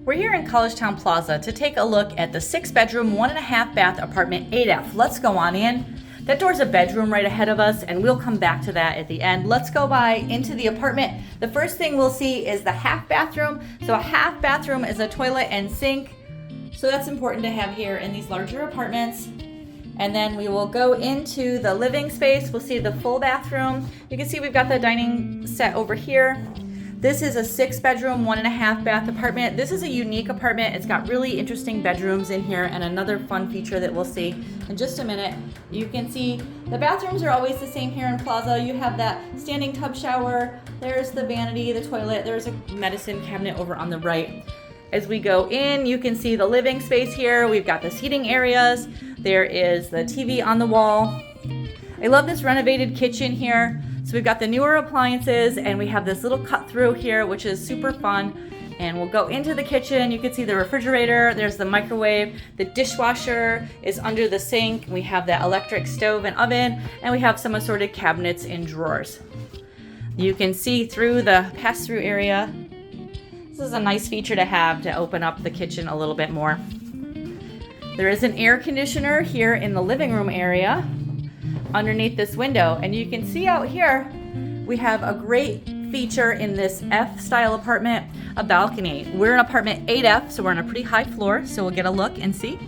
We're here in Collegetown Plaza to take a look at the 6-bedroom, 1.5 bath apartment 8F. Let's go on in. That door's a bedroom right ahead of us, and we'll come back to that at the end. Let's go by into the apartment. The first thing we'll see is the half bathroom. So a half bathroom is a toilet and sink. So that's important to have here in these larger apartments. And then we will go into the living space. We'll see the full bathroom. You can see we've got the dining set over here. This is a 6-bedroom, 1.5 bath apartment. This is a unique apartment. It's got really interesting bedrooms in here, and another fun feature that we'll see in just a minute. You can see the bathrooms are always the same here in Plaza. You have that standing tub shower. There's the vanity, the toilet. There's a medicine cabinet over on the right. As we go in, you can see the living space here. We've got the seating areas. There is the TV on the wall. I love this renovated kitchen here. So we've got the newer appliances, and we have this little cut through here, which is super fun. And we'll go into the kitchen. You can see the refrigerator. There's the microwave. The dishwasher is under the sink. We have that electric stove and oven, and we have some assorted cabinets and drawers. You can see through the pass-through area. This is a nice feature to have to open up the kitchen a little bit more. There is an air conditioner here in the living room area underneath this window, and you can see out here we have a great feature in this F-style apartment, a balcony. We're in apartment 8F, so we're on a pretty high floor, so we'll get a look and see.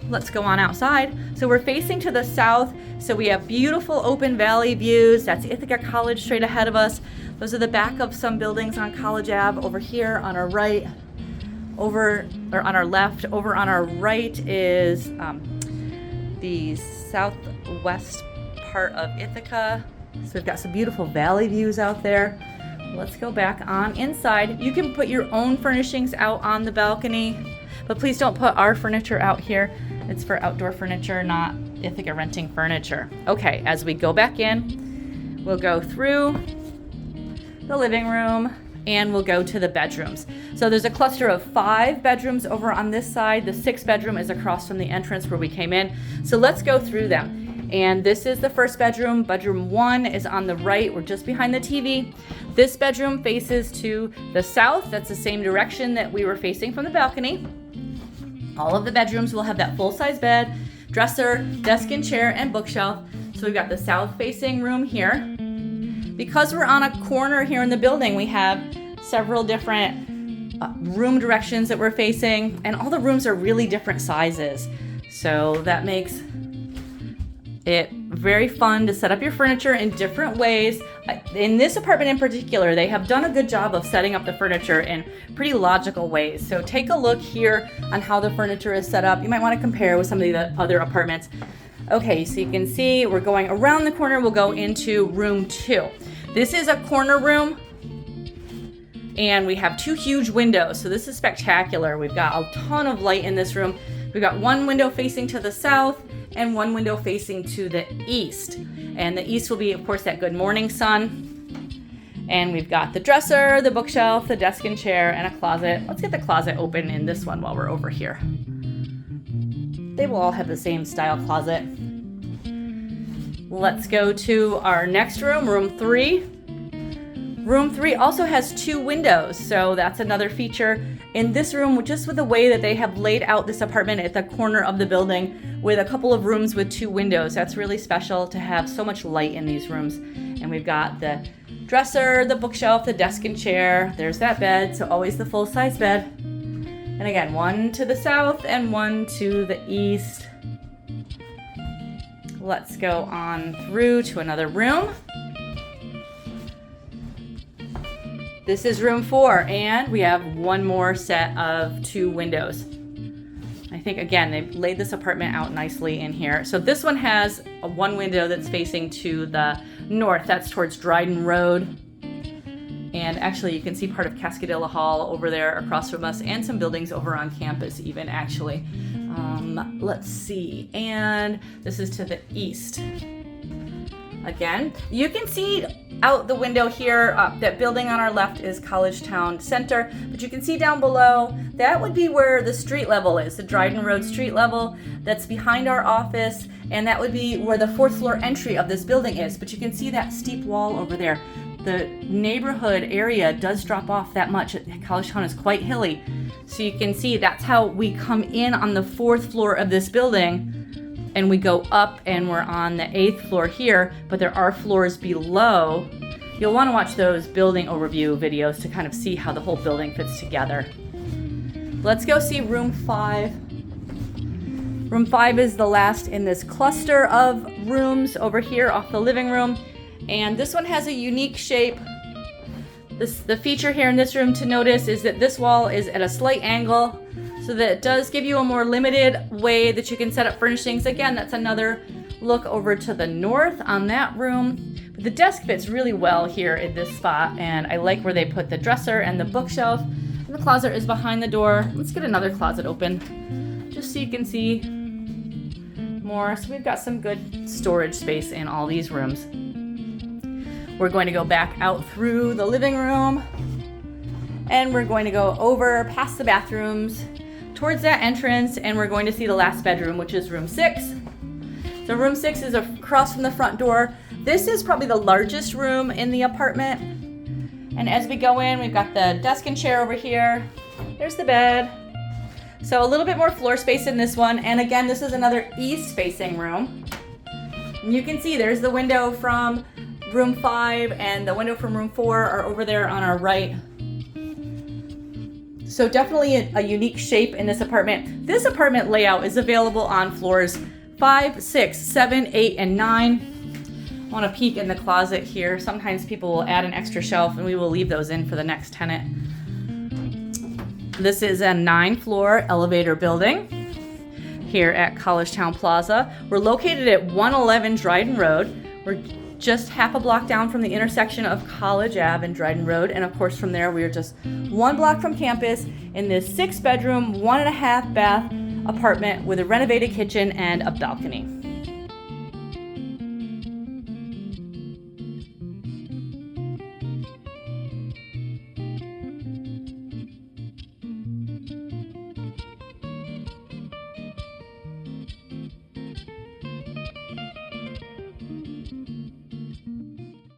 Let's go on outside. So we're facing to the south, so we have beautiful open valley views. That's Ithaca College straight ahead of us. Those are the back of some buildings on College Ave. Over here on our right, on our left, over on our right is the southwest part of Ithaca. So we've got some beautiful valley views out there. Let's go back on inside. You can put your own furnishings out on the balcony, but please don't put our furniture out here. It's for outdoor furniture, not Ithaca renting furniture. Okay, as we go back in, we'll go through the living room and we'll go to the bedrooms. So there's a cluster of 5 bedrooms over on this side. The 6th bedroom is across from the entrance where we came in. So let's go through them. And this is the first bedroom. Bedroom 1 is on the right. We're just behind the TV. This bedroom faces to the south. That's the same direction that we were facing from the balcony. All of the bedrooms will have that full-size bed, dresser, desk and chair, and bookshelf. So we've got the south-facing room here. Because we're on a corner here in the building, we have several different room directions that we're facing, and all the rooms are really different sizes. So that makes it very fun to set up your furniture in different ways. In this apartment in particular, they have done a good job of setting up the furniture in pretty logical ways. So take a look here on how the furniture is set up. You might want to compare with some of the other apartments. Okay, so you can see we're going around the corner. We'll go into room 2. This is a corner room, and we have 2 huge windows. So this is spectacular. We've got a ton of light in this room. We've got one window facing to the south and one window facing to the east. And the east will be, of course, that good morning sun. And we've got the dresser, the bookshelf, the desk and chair, and a closet. Let's get the closet open in this one while we're over here. They will all have the same style closet. Let's go to our next room, room 3. Room 3 also has 2 windows, so that's another feature in this room, just with the way that they have laid out this apartment at the corner of the building with a couple of rooms with 2 windows. That's really special to have so much light in these rooms. And we've got the dresser, the bookshelf, the desk and chair. There's that bed, so always the full-size bed. And again, one to the south and one to the east. Let's go on through to another room. This is room 4, and we have one more set of 2 windows. I think, again, they've laid this apartment out nicely in here. So this one has one window that's facing to the north. That's towards Dryden Road. And actually, you can see part of Cascadilla Hall over there across from us, and some buildings over on campus even, actually. Let's see. And this is to the east. Again, you can see out the window here, that building on our left is Collegetown Center, but you can see down below, that would be where the street level is, the Dryden Road street level. That's behind our office, and that would be where the 4th floor entry of this building is. But you can see that steep wall over there. The neighborhood area does drop off that much. Collegetown is quite hilly. So you can see that's how we come in on the 4th floor of this building, and we go up and we're on the 8th floor here, but there are floors below. You'll want to watch those building overview videos to kind of see how the whole building fits together. Let's go see room 5. Room 5 is the last in this cluster of rooms over here off the living room. And this one has a unique shape. The feature here in this room to notice is that this wall is at a slight angle, so that it does give you a more limited way that you can set up furnishings. Again, that's another look over to the north on that room. But the desk fits really well here in this spot, and I like where they put the dresser and the bookshelf. And the closet is behind the door. Let's get another closet open, just so you can see more. So we've got some good storage space in all these rooms. We're going to go back out through the living room, and we're going to go over past the bathrooms towards that entrance, and we're going to see the last bedroom, which is room 6. So room 6 is across from the front door. This is probably the largest room in the apartment. And as we go in, we've got the desk and chair over here. There's the bed. So a little bit more floor space in this one. And again, this is another east-facing room. And you can see there's the window from room 5 and the window from room 4 are over there on our right. So definitely a unique shape in this apartment. This apartment layout is available on floors 5, 6, 7, 8, and 9. I want to peek in the closet here. Sometimes people will add an extra shelf, and we will leave those in for the next tenant. This is a 9-floor elevator building here at Collegetown Plaza. We're located at 111 Dryden Road. We're just half a block down from the intersection of College Ave and Dryden Road. And of course from there, we are just 1 block from campus in this 6-bedroom, 1.5 bath apartment with a renovated kitchen and a balcony.